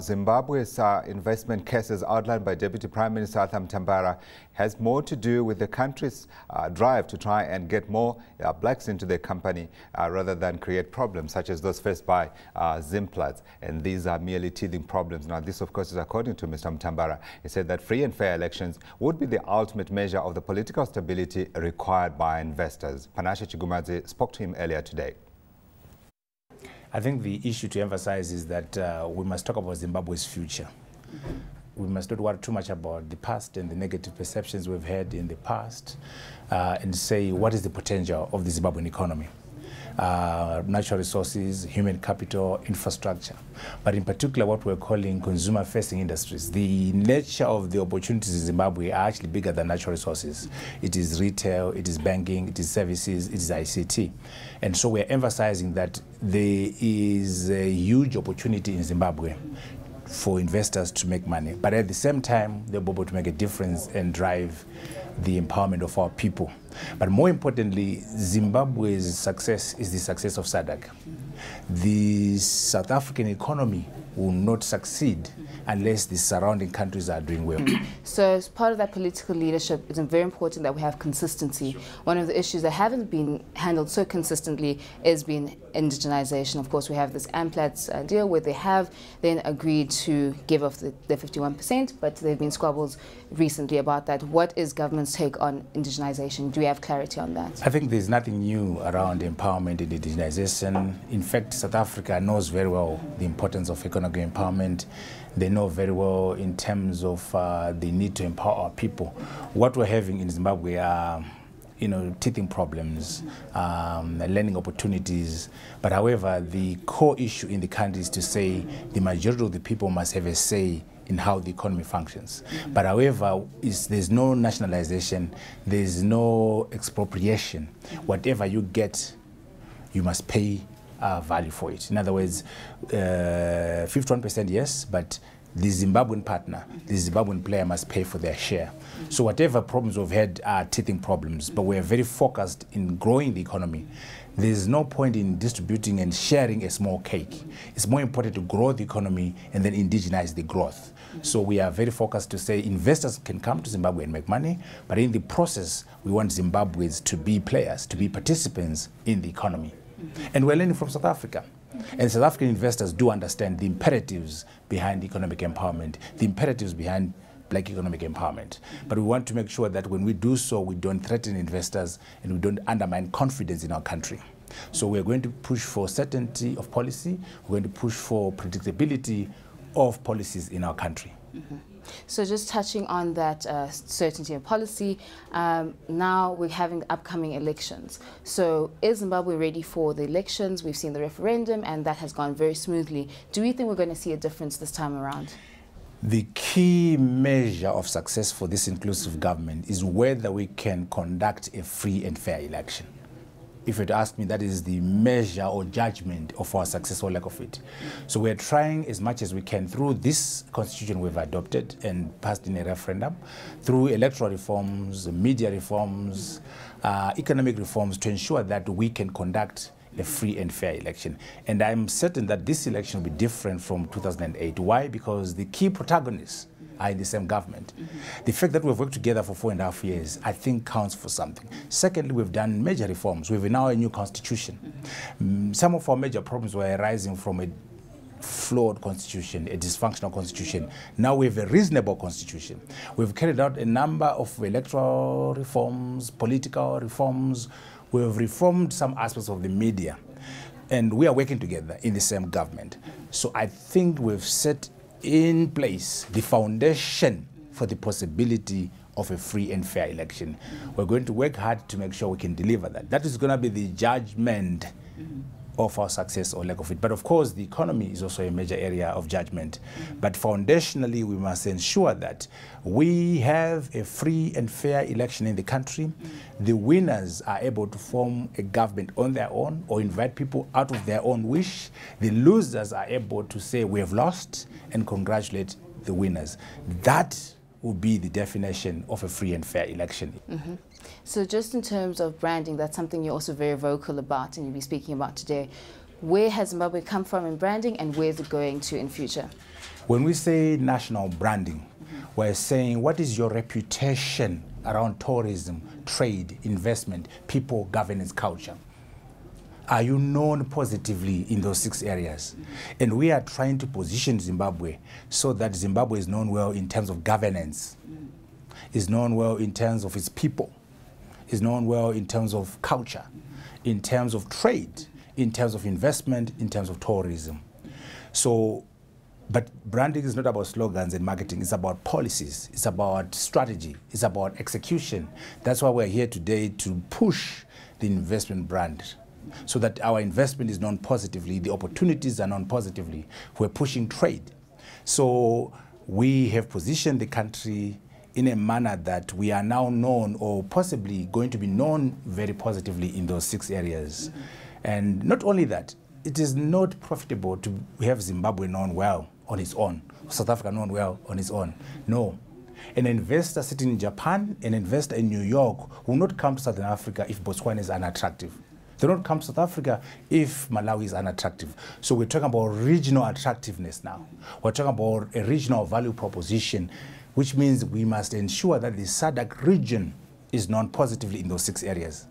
Zimbabwe's investment case, as outlined by Deputy Prime Minister Arthur Mutambara, has more to do with the country's drive to try and get more blacks into their company rather than create problems such as those faced by Zimplats. And these are merely teething problems. Now, this, of course, is according to Mr. Mutambara. He said that free and fair elections would be the ultimate measure of the political stability required by investors. Panashe Chigumadze spoke to him earlier today. I think the issue to emphasize is that we must talk about Zimbabwe's future. We must not worry too much about the past and the negative perceptions we've had in the past and say what is the potential of the Zimbabwean economy. Natural resources, human capital, infrastructure, but in particular what we're calling consumer-facing industries. The nature of the opportunities in Zimbabwe are actually bigger than natural resources. It is retail, it is banking, it is services, it is ICT. And so we're emphasizing that there is a huge opportunity in Zimbabwe for investors to make money, but at the same time they're able to make a difference and drive the empowerment of our people. But more importantly, Zimbabwe's success is the success of SADC. The South African economy will not succeed unless the surrounding countries are doing well. So as part of that political leadership, it's very important that we have consistency. One of the issues that haven't been handled so consistently is being indigenization. Of course, we have this Zimplats deal where they have then agreed to give off the 51%, but there have been squabbles recently about that. What is government's take on indigenization? Do we have clarity on that? I think there's nothing new around empowerment and indigenization. In fact, South Africa knows very well the importance of economic empowerment. They know very well in terms of the need to empower our people. What we're having in Zimbabwe are teething problems, learning opportunities. But however, the core issue in the country is to say the majority of the people must have a say in how the economy functions. But however, there's no nationalization, there's no expropriation. Whatever you get, you must pay value for it. In other words, 51% yes, but the Zimbabwean partner, the Zimbabwean player must pay for their share. So whatever problems we've had are teething problems, but we're very focused in growing the economy. There's no point in distributing and sharing a small cake. It's more important to grow the economy and then indigenize the growth. So we are very focused to say investors can come to Zimbabwe and make money, but in the process, we want Zimbabweans to be players, to be participants in the economy. And we're learning from South Africa. And South African investors do understand the imperatives behind economic empowerment, the imperatives behind black economic empowerment. But we want to make sure that when we do so, we don't threaten investors and we don't undermine confidence in our country. So we're going to push for certainty of policy. We're going to push for predictability of policies in our country. So just touching on that certainty of policy, now we're having upcoming elections. So is Zimbabwe ready for the elections? We've seen the referendum and that has gone very smoothly. Do we think we're going to see a difference this time around? The key measure of success for this inclusive government is whether we can conduct a free and fair election. If you'd ask me, that is the measure or judgment of our success or lack of it. So we're trying as much as we can through this constitution we've adopted and passed in a referendum, through electoral reforms, media reforms, economic reforms, to ensure that we can conduct a free and fair election. And I'm certain that this election will be different from 2008. Why? Because the key protagonists are in the same government. The fact that we've worked together for 4.5 years, I think counts for something. Secondly, we've done major reforms. We have now a new constitution. Some of our major problems were arising from a flawed constitution, a dysfunctional constitution. Now we have a reasonable constitution. We've carried out a number of electoral reforms, political reforms. We have reformed some aspects of the media. And we are working together in the same government. So I think we've set in place the foundation for the possibility of a free and fair election. We're going to work hard to make sure we can deliver that. That is going to be the judgment of our success or lack of it. But of course, the economy is also a major area of judgment. But foundationally, we must ensure that we have a free and fair election in the country. The winners are able to form a government on their own or invite people out of their own wish. The losers are able to say we have lost and congratulate the winners. That will be the definition of a free and fair election. So just in terms of branding, that's something you're also very vocal about and you'll be speaking about today. Where has Zimbabwe come from in branding, and where is it going to in future? When we say national branding, we're saying, what is your reputation around tourism, trade, investment, people, governance, culture? Are you known positively in those 6 areas? And we are trying to position Zimbabwe so that Zimbabwe is known well in terms of governance, is known well in terms of its people, is known well in terms of culture, in terms of trade, in terms of investment, in terms of tourism. So, but branding is not about slogans and marketing. It's about policies. It's about strategy. It's about execution. That's why we're here today, to push the investment brand so that our investment is known positively, the opportunities are known positively. We're pushing trade. So we have positioned the country in a manner that we are now known, or possibly going to be known very positively in those 6 areas. And not only that, it is not profitable to have Zimbabwe known well on its own, South Africa known well on its own. No. An investor sitting in Japan, an investor in New York will not come to Southern Africa if Botswana is unattractive. They don't come to South Africa if Malawi is unattractive. So we're talking about regional attractiveness now. We're talking about a regional value proposition, which means we must ensure that the SADC region is known positively in those 6 areas.